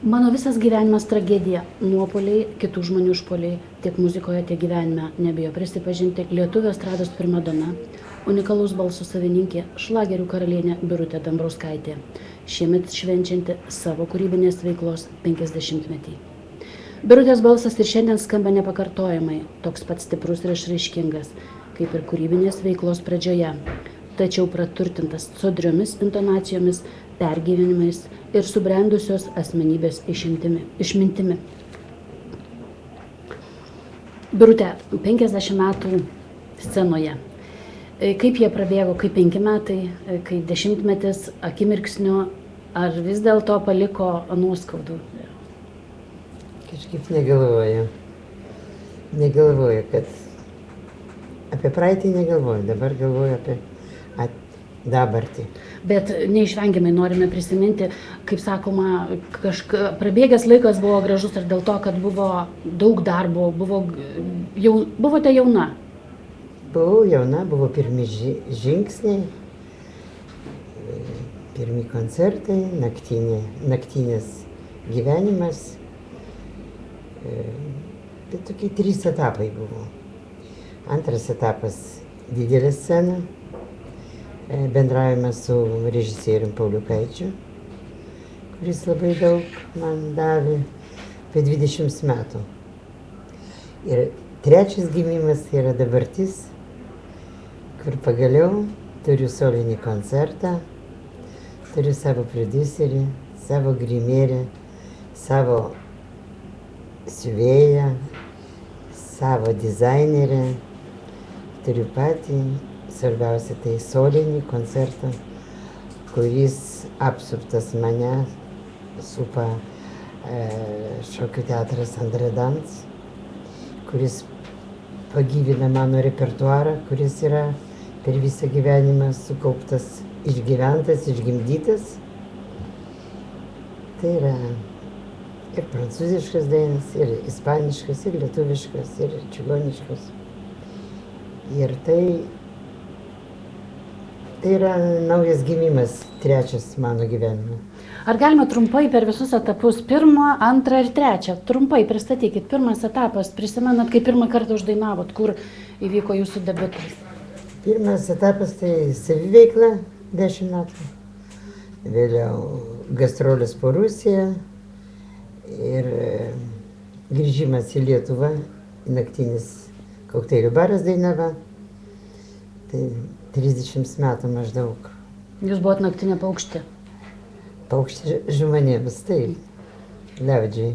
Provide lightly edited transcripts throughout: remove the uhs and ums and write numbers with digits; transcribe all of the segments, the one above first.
Mano visas gyvenimas tragedija. Nuopoliai, kitų žmonių užpoliai, tiek muzikoje, tiek gyvenime, nebijo prisipažinti, lietuvių estrados primadona, unikalus balsų savininkė, šlagerių karalienė Birutė Dambrauskaitė, šiemet švenčianti savo kūrybinės veiklos 50-metį. Birutės balsas ir šiandien skamba nepakartojamai, toks pat stiprus ir išraiškingas, kaip ir kūrybinės veiklos pradžioje, tačiau praturtintas sodriomis intonacijomis, pergyvenimais ir subrendusios asmenybės išmintimi. Birutė, 50 metų scenoje. Kaip jie prabėgo, kaip 5 metai, kaip 10-metis, akimirksniu, ar vis dėlto paliko nuoskaudų? Kažkaip negalvoju. Negalvoju, kad apie praeitį negalvoju, dabar galvoju apie dabartį. Bet neišvengiamai norime prisiminti, kaip sakoma, prabėgęs laikas buvo gražus ir dėl to, kad buvo daug darbo, buvote jauna. Buvau jauna, buvo pirmi žingsniai, pirmi koncertai, naktinis gyvenimas. Tai tokie 3 etapai buvo. Antras etapas – didelė scena. Bendravimas su režisierium Pauliukaičiu, kuris labai daug man davė apie 20 metų. Ir trečias gimimas tai yra dabartis, kur pagaliau turiu solinį koncertą, turiu savo prodiuserį, savo grimėrį, savo siuvėją, savo dizainerį, turiu patį. Svarbiausia tai solinį koncertą, kuris apsuptas mane supa šokių teatras Andrė Dans, kuris pagyvina mano repertuarą, kuris yra per visą gyvenimą sukauptas, išgyventas, išgimdytas. Tai yra ir prancūziškas dainas, ir ispaniškas, ir lietuviškas, ir čiurlioniškas. Ir tai yra naujas gimimas, trečias mano gyvenime. Ar galima trumpai per visus etapus, 1, 2 ir 3, trumpai pristatykit, pirmas etapas, prisimenat, kai pirmą kartą uždainavot, kur įvyko jūsų debiutas? Pirmas etapas tai saviveikla, 10 metų. Vėliau gastrolės po Rusiją ir grįžimas į Lietuvą, naktinis kokteilių baras Dainava. Tai 30 metų maždaug. Jūs buvot naktinė paukštė? Paukštė žmonėms, taip, liaudžiai.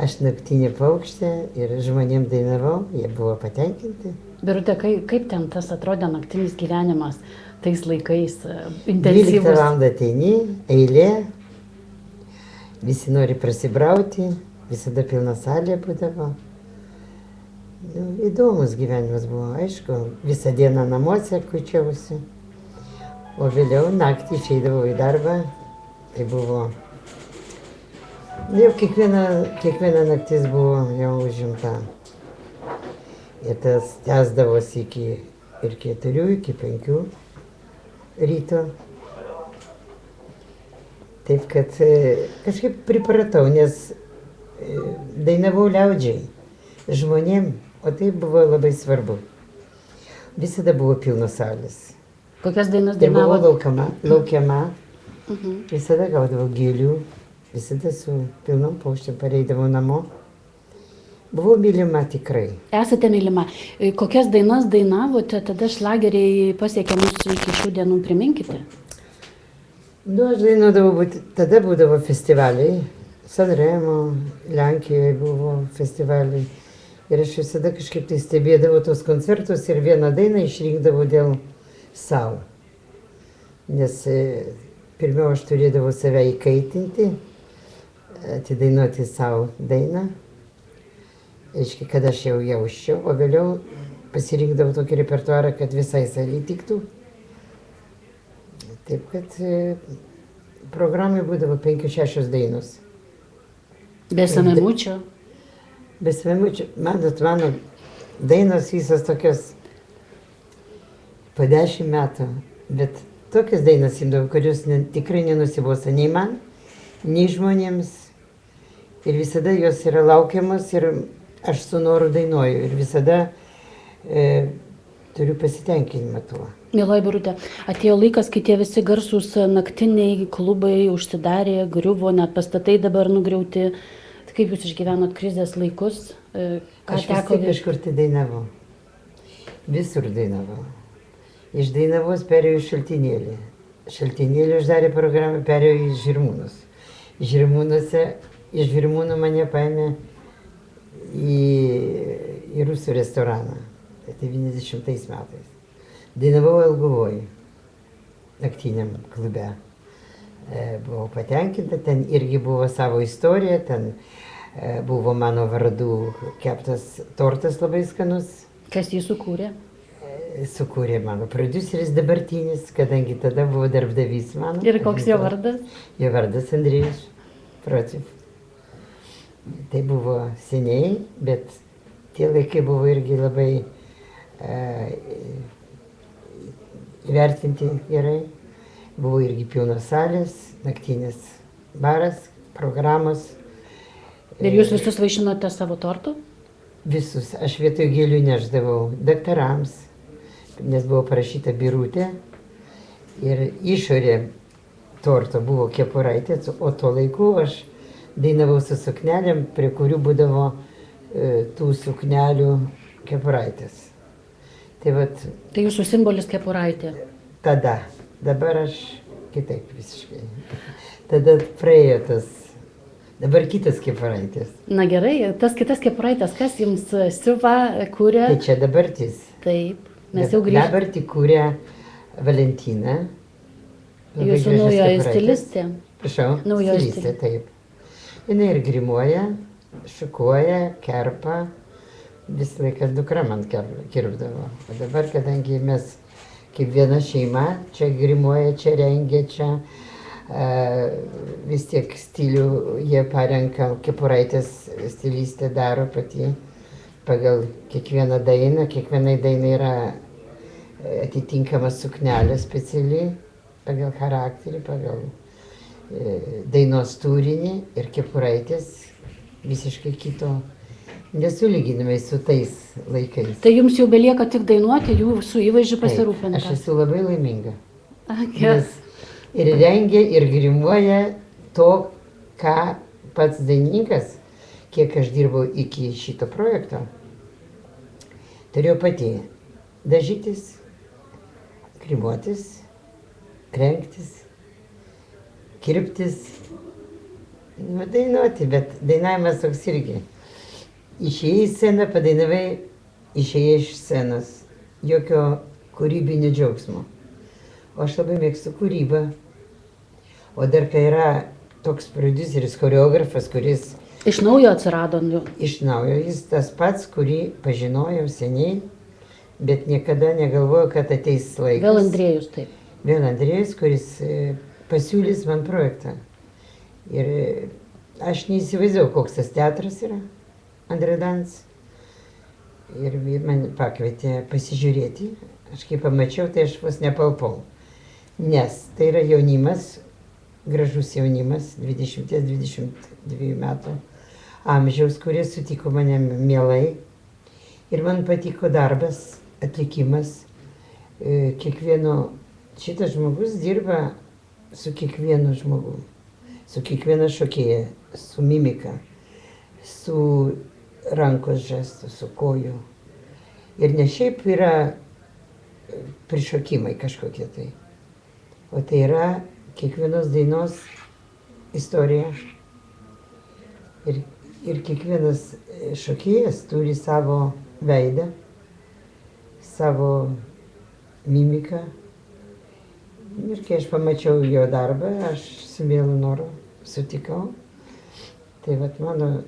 Aš naktinė paukštė ir žmonėm dainavau, jie buvo patenkinti. Birutė, kaip ten tas atrodė naktinis gyvenimas tais laikais intensyvus? 12 valandą ateini, eilė, visi nori prasibrauti, visada pilna salė būdavo. Įdomus gyvenimas buvo, aišku, visą dieną namuose kučiausi, o vėliau naktį išeidavau į darbą, tai buvo, jau kiekviena naktis buvo jau užimta. Ir tas tęsdavosi iki 4, iki 5 ryto. Taip kad kažkaip pripratau, nes dainavau liaudžiai, žmonėm. O tai buvo labai svarbu. Visada buvo pilnos salės. Kokias dainas dainavot? Tai buvo laukiama, Mhm. Visada gaudavau gėlių, visada su pilnom paukštėm pareidavau namo. Buvau mylima tikrai. Esate mylima. Kokias dainas dainavote, tada šlageriai pasiekė mūsų iki šių dienų, priminkite? Aš dainuodavau, tada būdavo festivaliai, Sanremo, Lenkijoje buvo festivaliai. Ir aš visada kažkaip tai stebėdavau tos koncertus ir vieną dainą išrinkdavau dėl savo. Nes pirmiau aš turėdavau save įkaitinti, atidainuoti savo dainą. Aiškiai, kad aš jau jausčiau, o vėliau pasirinkdavau tokį repertuarą, kad visai salei tiktų. Taip kad programai būdavo 5-6 dainos. Be samemučio? Be samemučio. Mano dainos visos tokios po 10 metų, bet tokias dainas imdavau, kurios tikrai nenusibosta nei man, nei žmonėms. Ir visada jos yra laukiamas ir aš su noru dainuoju. Ir visada turiu pasitenkinimą tuo. Mieloji Birutė, atėjo laikas, kai tie visi garsūs naktiniai klubai užsidarė, griuvo, net pastatai dabar nugriauti. Tai kaip jūs išgyvenot krizės laikus? Aš vis tiek kažkur tai dainavau. Visur dainavau. Iš Dainavos perėjau į Šaltinėlį. Šaltinėlį uždarė programą, perėjau į Žirmūnus. Iš Žirmūnų mane paėmė į rusų restoraną. Tai 90 metais. Dainavau Elguvoj, naktiniam klube. Buvau patenkinta, ten irgi buvo savo istorija, ten buvo mano vardu keptas tortas labai skanus. Kas jį sukūrė? Sukūrė mano prodiuseris dabartinis, kadangi tada buvo darbdavys mano. Ir koks jo vardas? Jo vardas Andrėjus Procif. Tai buvo seniai, bet tie laikai buvo irgi labai įvertinti gerai. Buvo irgi pilnos salės, naktinis baras, programos. Ir jūs visus vaišinote savo tortu? Visus. Aš vietoj gėlių neždavau daktarams, nes buvo parašyta Birutė. Ir išorė torto buvo kepuraitė, o tuo laiku aš dainavau su suknelėm, prie kurių būdavo tų suknelių kepuraitės. Tai jūsų simbolis kepuraitė? Tada. Dabar aš kitaip visiškai. Tada praėjo tas. Dabar kitas kepuraitės. Na gerai, tas kitas kepuraitės, kas jums siuva, kuria? Tai čia dabartis. Taip, mes jau grįžtame. Dabar tik kuria Valentina. Jūsų naujoji stilistė. Prašau, stilistė, taip. Jis ir grimuoja, šukuoja, kerpa. Visą laiką dukra man kirpdavo. O dabar, kadangi mes kaip viena šeima, čia grimuoja, čia rengia, čia vis tiek stilių jie parenka, kepuraitės stilistė daro pati pagal kiekvieną dainą. Kiekvienai dainai yra atitinkama suknelė specialiai, pagal charakterį, pagal dainos turinį ir kepuraitės visiškai kito. Nesulyginamai su tais laikais. Tai jums jau belieka tik dainuoti, jūsų įvaizdžiu pasirūpinti. Aš esu labai laiminga. Nes ir rengia, ir grimuoja to, ką pats dainininkas, kiek aš dirbau iki šito projekto, turėjau pati dažytis, grimuotis, rengtis, kirptis, dainuoti, bet dainavimas toks irgi. Išėjai į sceną, padainavai, išėjai iš scenos. Jokio kūrybinio džiaugsmo. O aš labai mėgstu kūrybą. O dar kai yra toks prodiuseris, choreografas, kuris... Iš naujo atsirado. Iš naujo. Jis tas pats, kurį pažinojau seniai, bet niekada negalvojau, kad ateis laikas. Vėl Andrėjus, taip. Vėl Andrėjus, kuris pasiūlys man projektą. Ir aš neįsivaizdavau, koks tas teatras yra. Andredans. Ir man pakvietė pasižiūrėti. Aš kai pamačiau, tai aš vos nepalpau. Nes tai yra jaunimas, gražus jaunimas, 20-22 metų amžiaus, kurie sutiko mane mielai. Ir man patiko darbas, atlikimas. Šitas žmogus dirba su kiekvienu žmogu, su kiekviena šokėja, su mimika, su rankos žestų, su kojų. Ir ne šiaip yra prišokimai kažkokie tai, o tai yra kiekvienos dainos istorija. Ir kiekvienas šokėjas turi savo veidą, savo mimiką. Ir kai aš pamačiau jo darbą, aš su mielu noru sutikau. Tai vat mano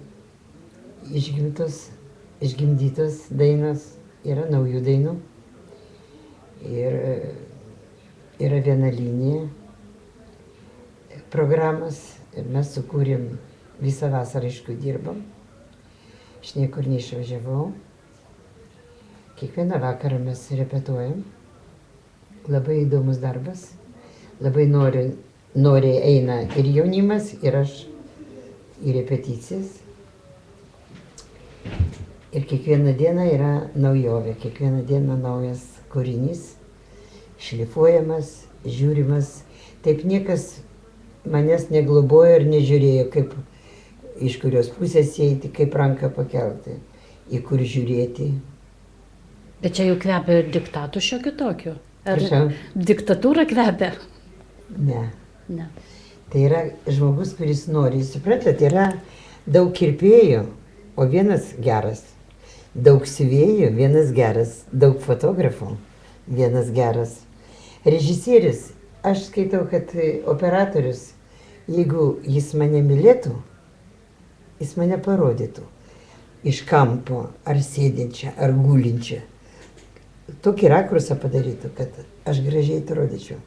išgimdytos dainos yra naujų dainų. Ir yra viena linija programos. Ir mes sukūrėm visą vasarą, aišku, dirbam. Aš niekur neišvažiavau. Kiekvieną vakarą mes repetuojam. Labai įdomus darbas. Labai noriu noriai eina ir jaunimas, ir aš į repeticijas. Ir kiekvieną dieną yra naujovė, kiekvieną dieną naujas kūrinys, šlifuojamas, žiūrimas. Taip niekas manęs neglobojo ir nežiūrėjo, kaip, iš kurios pusės eiti, kaip ranką pakelti, į kur žiūrėti. Bet čia jau kvepia ir diktatų šiokiu tokiu. Ar Prašau? diktatūra kvepia? Ne. Ne. Tai yra žmogus, kuris nori. Suprantat, yra daug kirpėjų, o vienas geras. Daug siuvėjų, vienas geras. Daug fotografų, vienas geras. Režisierius, aš skaitau, kad operatorius, jeigu jis mane mylėtų, jis mane parodytų. Iš kampo, ar sėdinčią, ar gulinčią. Tokį rakursą padarytų, kad aš gražiai atrodyčiau.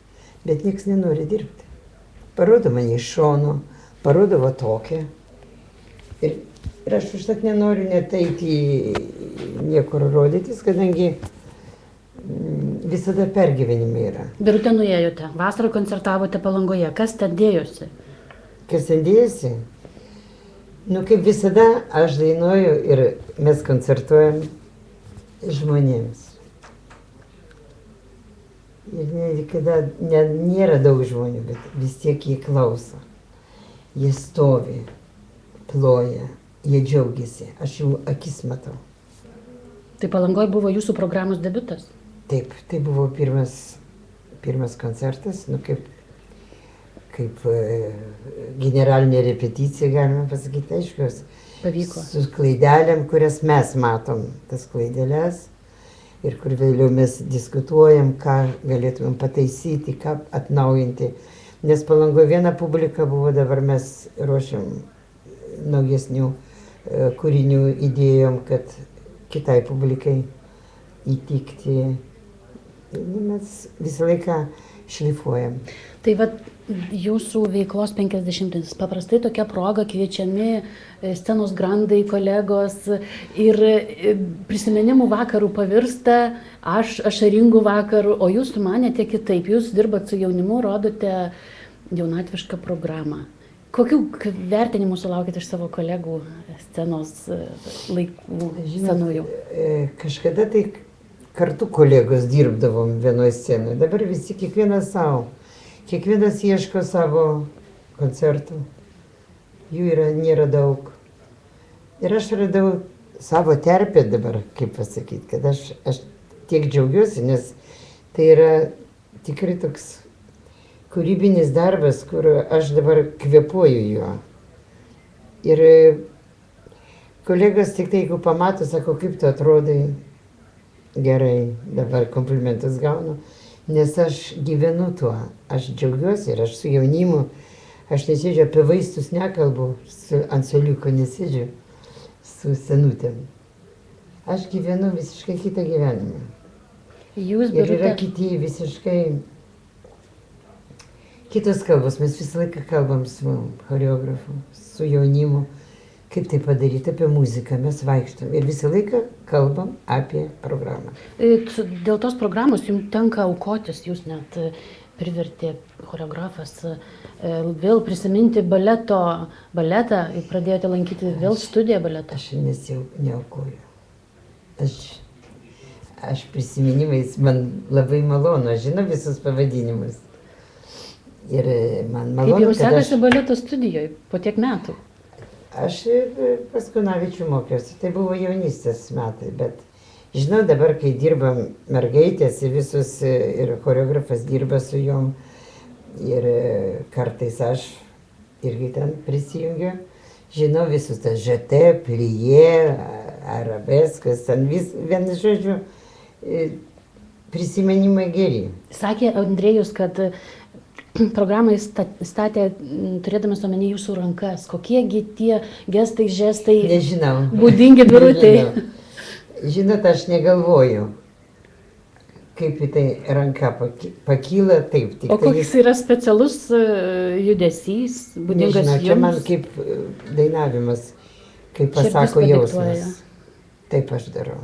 Bet nieks nenori dirbti. Parodo mane iš šono, parodo va tokią. Ir aš užtat nenoriu net eiti niekur rodytis, kadangi visada pergyvenimai yra. Birutė, nuėjote, vasarą koncertavote Palangoje. Kas ten dėjosi? Kas ten dėjosi? Nu, kaip visada, aš dainuoju ir mes koncertuojam žmonėms. Ir niekada nėra daug žmonių, bet vis tiek jie klauso. Jie stovi, ploja, jie džiaugiasi. Aš jų akis matau. Tai Palangoje buvo jūsų programos debiutas? Taip, tai buvo pirmas koncertas, nu kaip generalinė repeticija, galima pasakyti, aiškios. Pavyko. Su klaidelėm, kurias mes matom, tas klaidelės. Ir kur vėliau mes diskutuojam, ką galėtumėm pataisyti, ką atnaujinti. Nes Palangoje viena publika buvo, dabar mes ruošiam naujesnių kūrinių idėjom, kad kitai publikai įtikti. Mes visą laiką šlifuojam. Tai vat jūsų veiklos 50-ais. Paprastai tokia proga kviečiami scenos grandai, kolegos ir prisiminimų vakarų pavirsta ašaringų vakarų, o jūs sumanėte kitaip. Jūs dirbat su jaunimu, rodote jaunatvišką programą. Kokių vertinimų sulaukite iš savo kolegų scenos laikų, senųjų? Kažkada tai kartu kolegos dirbdavom vienoje scenoje. Dabar visi kiekvienas savo. Kiekvienas ieško savo koncertų. Jų nėra daug. Ir aš radau savo terpę dabar, kaip pasakyti, kad aš tiek džiaugiuosi, nes tai yra tikrai toks kūrybinis darbas, kur aš dabar kvėpuoju juo. Ir kolegos tik tai, jeigu pamato, sako, kaip tu atrodai, gerai, dabar komplimentus gaunu, nes aš gyvenu tuo, aš džiaugiuosi ir aš su jaunimu, aš nesėdžiu apie vaistus, nekalbu, ant suoliuko nesėdžiu su senutėm. Aš gyvenu visiškai kitą gyvenimą. Jūs, Ir yra Birute, kiti visiškai kitos kalbos, mes visą laiką kalbam su choreografu, su jaunimu, kaip tai padaryti, apie muziką, mes vaikštom ir visą laiką kalbam apie programą. dėl tos programos jums tenka aukotis, jūs net privertė choreografas vėl prisiminti baletą, pradėjote lankyti vėl studiją baletą. Aš neaukoju. Aš prisiminimais, man labai malonu, aš žinau visus pavadinimus. Ir man Kaip malonu, jums sekasi baleto studijoje po tiek metų? Aš pas Kunavičių mokiausi, tai buvo jaunystės metai, bet žinau dabar, kai dirbam mergaitės ir visus, ir choreografas dirba su jom, ir kartais aš irgi ten prisijungiu, žinau visus tas žete, plyje, arabeskas, ten vienu žodžiu, prisiminimai geri. Sakė Andrėjus, kad programą statė turėdamas omeny jūsų rankas. Kokiegi tie gestai, žestai Nežinau. būdingi Birutei? Žinot, aš negalvoju, kaip į tai ranka pakyla, taip. Tik O koks yra specialus judesys, būdingas Nežinau, čia man jums? kaip dainavimas, kaip Širdis pasako padiktuoja. jausmas. Taip aš darau.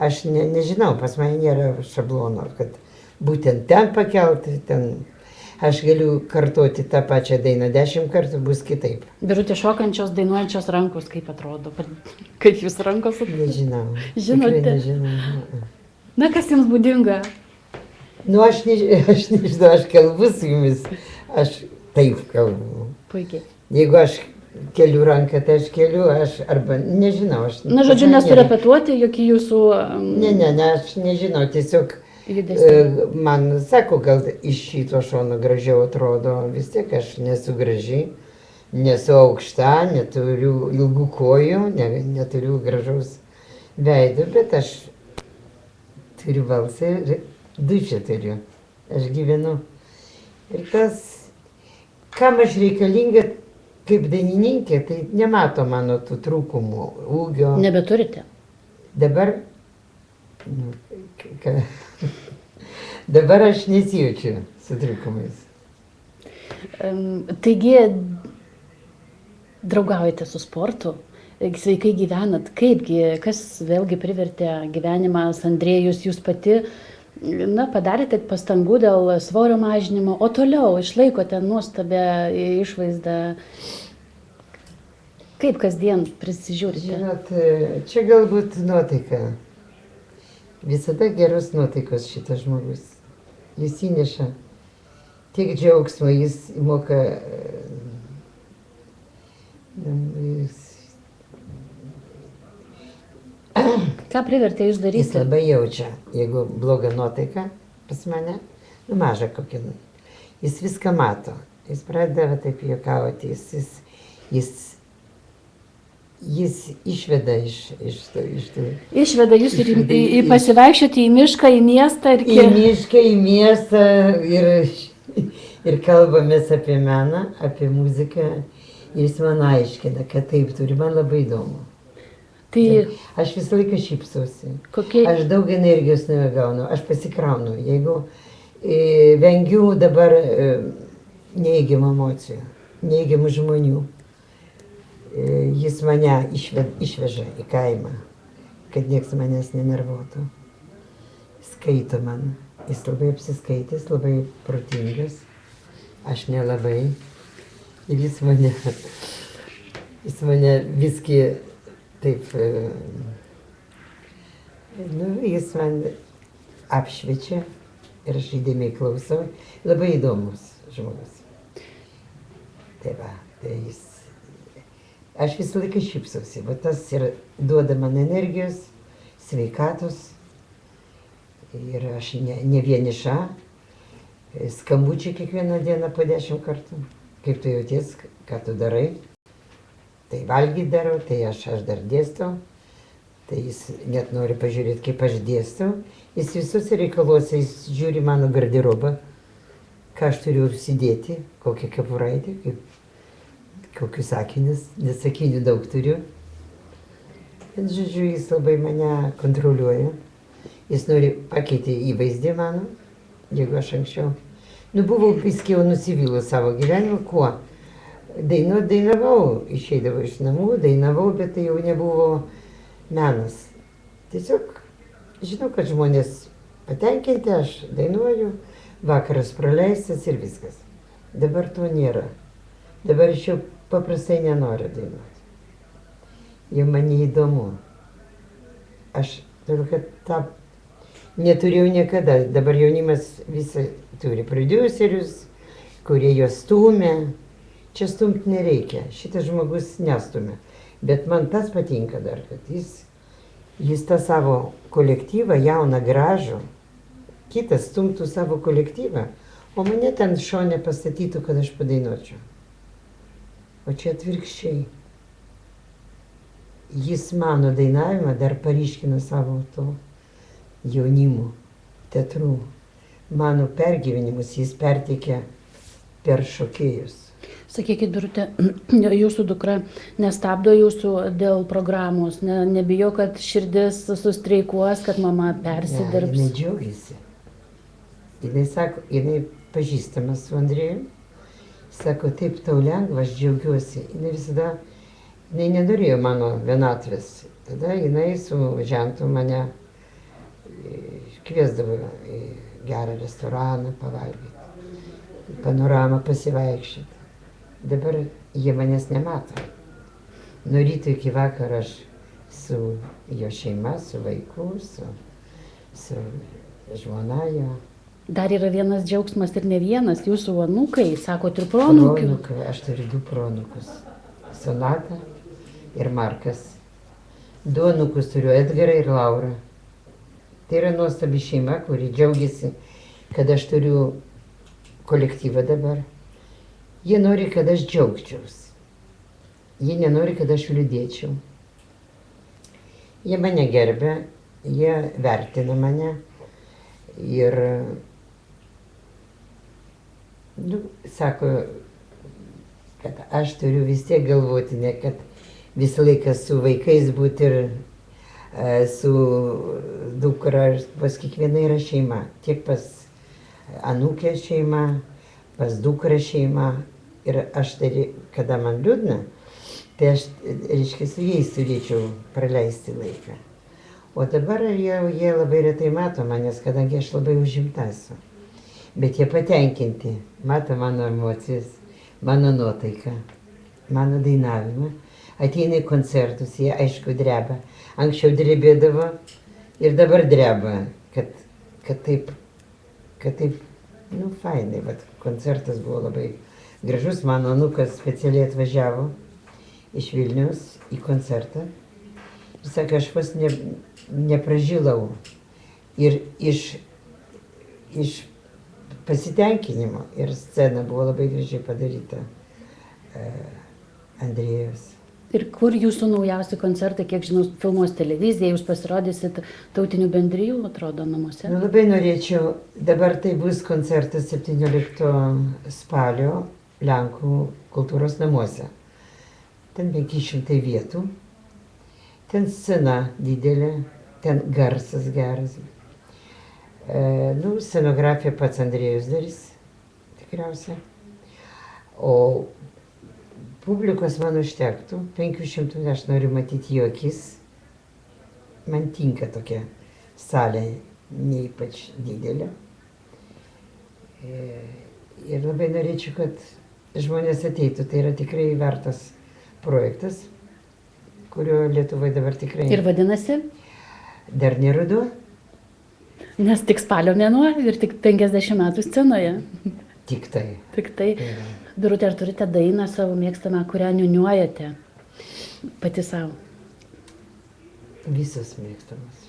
Aš nežinau, pas mane nėra šablono, kad būtent ten pakelti, ten. Aš galiu kartoti tą pačią dainą 10 kartų, bus kitaip. Birutė, šokančios, dainuojančios rankos, kaip atrodo? Kaip jūs rankos? Nežinau. Žinote? Tikrai nežinau. Na, kas jums būdinga? Nu, aš nežinau, aš kalbu su jumis, aš taip kalbu. Puikiai. Jeigu aš keliu ranką, tai aš keliu, aš arba nežinau. Aš, Na, žodžiu, nesurepetuoti, jokie jūsų Ne, aš nežinau, tiesiog judesiai. man sako, gal iš šito šono gražiau atrodo, vis tiek aš nesu graži, nesu aukšta, neturiu ilgų kojų, neturiu gražaus veido, bet aš turiu balsą ir dušę turiu, aš gyvenu. Ir tas, kam aš reikalinga kaip dainininkė, tai nemato mano tų trūkumų, ūgio. Nebeturite? Dabar, nu, dabar aš nesijaučiu su trūkumais. Taigi, draugaujate su sportu, sveikai gyvenat. Kaipgi, kas vėlgi privertė gyvenimą, Andrėjus, jūs pati, na, padarėte pastangų dėl svorio mažinimo, o toliau išlaikote nuostabę išvaizdą. Kaip kasdien prisižiūrite? Žinot, čia galbūt nuotaika. Visada geros nuotaikos šitas žmogus. Jis įneša tiek džiaugsmo, jis moka... Ką privertė jūs Jis daryti? labai jaučia, jeigu bloga nuotaika pas mane, nu maža kokia. Jis viską mato. Jis pradeda va, taip juokauti, jis išveda iš tų... Išveda jūs ir į pasivaikščioti į mišką, į miestą ir Į mišką, į miestą ir kalbamės apie meną, apie muziką. Ir jis man aiškina, kad taip turi, man labai įdomu. Tai Aš visą laiką šypsausi. kokie... Aš daug energijos nuo jo gaunu, aš pasikraunu. Jeigu vengiu dabar neįgiamų emocijų, neįgiamų žmonių, jis mane išveža į kaimą, kad nieks manęs nenervuotų. Skaito man. Jis labai apsiskaitęs, labai protingas. Aš nelabai. Ir jis mane viski taip, nu, jis man apšviečia ir aš įdėmiai klausau. Labai įdomus žmogus. Tai va, tai jis... Aš visą laiką šypsausi, va tas ir duoda man energijos, sveikatos. Ir aš ne vieniša. Skambučiai kiekvieną dieną po 10 kartų. Kaip tu jauties, ką tu darai. Tai valgyti darau, tai aš dar dėstau. Tai jis net nori pažiūrėti, kaip aš dėstau. Jis visuose reikaluose, jis žiūri mano garderobą, ką aš turiu užsidėti, kokią kepuraitę, kokius sakinius, nes sakinių daug turiu. Bet, žodžiu, jis labai mane kontroliuoja. Jis nori pakeiti įvaizdį mano, jeigu aš anksčiau. Nu, buvau viskiau nusivylus savo gyvenimą, kuo? Dainavau, išeidavau iš namų, dainavau, bet tai jau nebuvo menas. Tiesiog žinau, kad žmonės patenkinti, aš dainuoju, vakaras praleistas ir viskas. Dabar to nėra. Dabar aš jau paprastai nenoriu dainuoti. Jau man neįdomu. Aš turiu, kad tą neturėjau niekada. Dabar jaunimas visą turi prodiuserius, kurie juos stumia. Čia stumti nereikia. Šitas žmogus nestumia. Bet man tas patinka dar, kad jis tą savo kolektyvą, jauną, gražų, kitas stumtų savo kolektyvą, o mane ten šone pastatytų, kad aš padainuočiau. O čia atvirkščiai. Jis mano dainavimą dar paryškina savo to jaunimo, teatrų. Mano pergyvenimus jis perteikia per šokėjus. Sakykit, Birutė, jūsų dukra nestabdo jūsų dėl programos, nebijo, kad širdis sustreikuos, kad mama persidirbs? Ne, jinai džiaugiasi. Jinai sako, jinai pažįstama su Andrėjum. Sako, taip tau lengva, aš džiaugiuosi. Jinai visada, jinai nenorėjo mano vienatvės. Tada jinai su žentu mane kviesdavo į gerą restoraną pavalgyti. panoramą pasivaikščioti. Dabar jie manęs nemato. Nuo ryto iki vakaro aš su jo šeima, su vaiku, su žmona jo. Dar yra vienas džiaugsmas ir ne vienas, jūsų anūkai, sakot, ir proanūkių. Proanūkai, aš turiu 2 proanūkus. Sonata ir Markas. 2 anūkus turiu, Edgarą ir Laurą. Tai yra nuostabi šeima, kuri džiaugiasi, kad aš turiu kolektyvą dabar. Jie nori, kad aš džiaugčiaus. Jie nenori, kad aš liūdėčiau. Jie mane gerbia, jie vertina mane ir, sako, kad aš turiu vis tiek galvoti, ne kad visą laiką su vaikais būti ir su dukra, pas kiekviena yra šeima. Tiek pas anūkė šeima, pas dukra šeima. Ir aš, kada man liūdna, tai aš, reiškia, su jais turėčiau praleisti laiką. O dabar jie labai retai mato manęs, kadangi aš labai užimta esu. Bet jie patenkinti, mato mano emocijas, mano nuotaiką, mano dainavimą. Ateina į koncertus, jie aišku dreba. Anksčiau drebėdavo ir dabar dreba, kad taip, fainai, bet koncertas buvo labai gražus. Mano anūkas specialiai atvažiavo iš Vilniaus į koncertą. Ir sakė, aš vos nepražilau. Ir iš pasitenkinimo. Ir scena buvo labai gražiai padaryta Andrėjus. Ir kur jūsų naujausi koncertai, kiek žinau, filmuos televizija, jūs pasirodysit tautinių bendrijų, atrodo, namuose? Labai norėčiau, dabar tai bus koncertas 17 spalio Lenkų kultūros namuose. Ten 500 vietų, ten scena didelė, ten garsas geras. Scenografija pats Andrėjus darys, tikriausiai. O publikos man užtektų, 500, aš noriu matyti jo akis. Man tinka tokia salė, ne ypač didelė. Ir labai norėčiau, kad žmonės ateitų. Tai yra tikrai vertas projektas, kurio Lietuvoje dabar tikrai... Ir vadinasi? Dar nerudu. Nes tik spalio mėnuo ir tik 50 metų scenoje. Tik tai. Tik tai. Birute, ar turite dainą savo mėgstamą, kurią niuniuojate pati savo? Visas mėgstamas.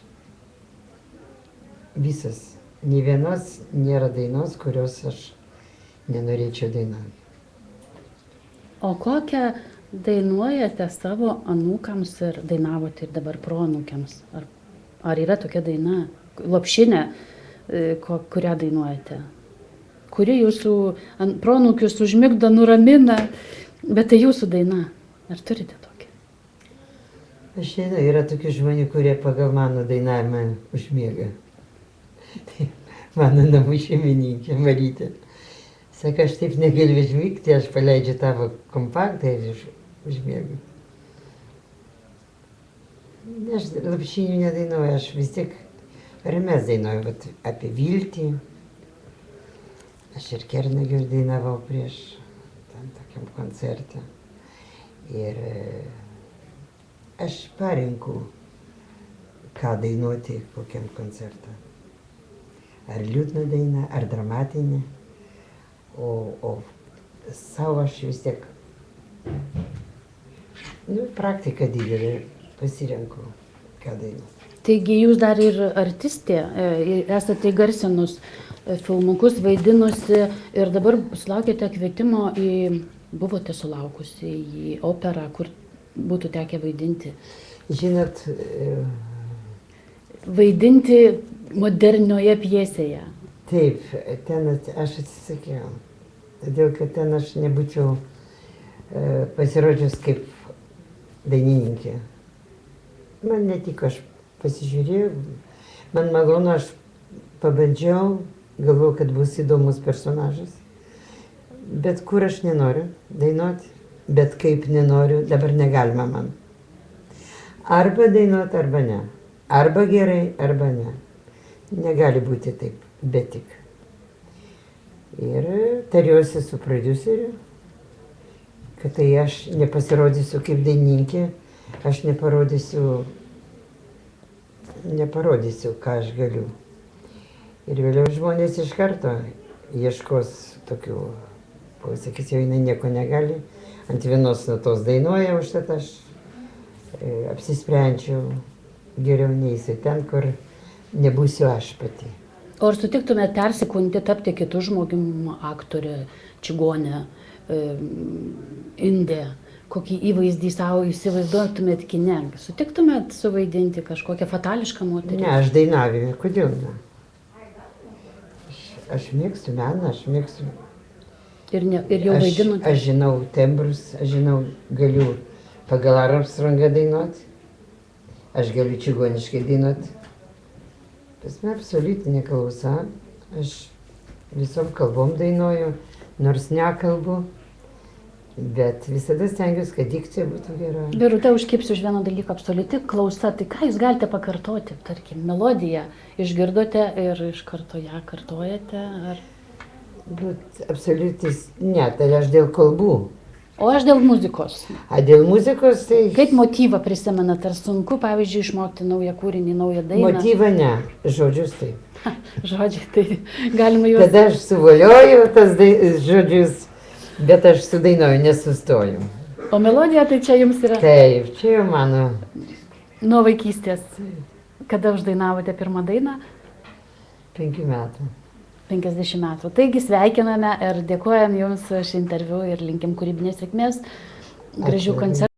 Visas. Nė vienos nėra dainos, kurios aš nenorėčiau dainuoti. O kokią dainuojate savo anūkams ir dainavote ir dabar proanūkiams? Ar yra tokia daina, Lopšinė, kurią dainuojate? Kuri jūsų proanūkius užmigdo, nuramina, bet tai jūsų daina. Ar turite tokią? Aš žinau, yra tokių žmonių, kurie pagal mano dainavimą užmiega. Tai mano namų šeimininkė, Marytė. Sako, aš taip negaliu užmigti, aš paleidžiu tavo kompaktą ir užmiegu. Aš Lopšinių nedainuoju, aš vis tiek rames dainuoju, apie viltį. Aš ir Kernagio dainavau prieš tam tokiam koncerte. Ir aš parenku, ką dainuoti kokiam koncerte. Ar liūdną dainą, ar dramatinę. O savo aš vis tiek, praktika didelė, pasirenku, ką dainuoti. Taigi jūs dar ir artistė, esate įgarsinus filmukus, vaidinusi ir dabar sulaukėte kvietimo buvote sulaukusi į operą, kur būtų tekę vaidinti. Žinot, vaidinti modernioje pjesėje. Taip, ten aš atsisakiau, todėl kad ten aš nebūčiau pasirodžius kaip dainininkė. Man netiko, aš pasižiūrėjau, man malonu, aš pabandžiau, galvojau, kad bus įdomus personažas. Bet kur aš nenoriu dainuoti, bet kaip nenoriu, dabar negalima man. Arba dainuoti, arba ne. Arba gerai, arba ne. Negali būti taip, bet tik. Ir tariuosi su prodiuseriu, kad tai aš nepasirodysiu kaip dainininkė, aš neparodysiu, ką aš galiu. Ir vėliau žmonės iš karto ieškos tokių, pasakys, jau jinai nieko negali, ant vienos natos dainuoja, užtat aš apsisprendžiau geriau neįsiu ten, kur nebūsiu aš pati. O ar sutiktumėt persikūnyti, tapti kitų žmogim, aktorė, čigonė, indė? Kokį įvaizdį savo įsivaizduotumėt kine? Sutiktumėt suvaidinti kažkokią fatališką moterį? Ne, aš dainavime, kodėl ne? Aš mėgstu meną, aš mėgstu... Ir jau vaidinote? Aš žinau tembrus, aš žinau, galiu pagal Armstrongą dainuoti, aš galiu čigoniškai dainuoti. Pas mane absoliutinė klausa, aš visom kalbom dainuoju, nors nekalbu, bet visada stengiuosi, kad dikcija būtų gera. Birute, užkibsiu už vieną dalyką, absoliuti klausa. Tai ką jūs galite pakartoti? Tarkim, melodiją išgirdote ir iš karto ją kartojate? Ar... Bet absoliutis, ne, tai aš dėl kalbų. O aš dėl muzikos. A dėl muzikos, tai... Kaip motyvą prisimenat? Ar sunku, pavyzdžiui, išmokti naują kūrinį, naują dainą? Motyvą ne, žodžius taip. Žodžiai, tai galima juos... Tada aš suvolioju tas žodžius, bet aš sudainuoju, nesustoju. O melodija tai čia jums yra... Taip, čia jau mano... Nuo vaikystės. Kada uždainavote pirmą dainą? 5 metų. 50 metų. Taigi sveikiname ir dėkojam jums už interviu ir linkim kūrybinės sėkmės, gražių koncertų.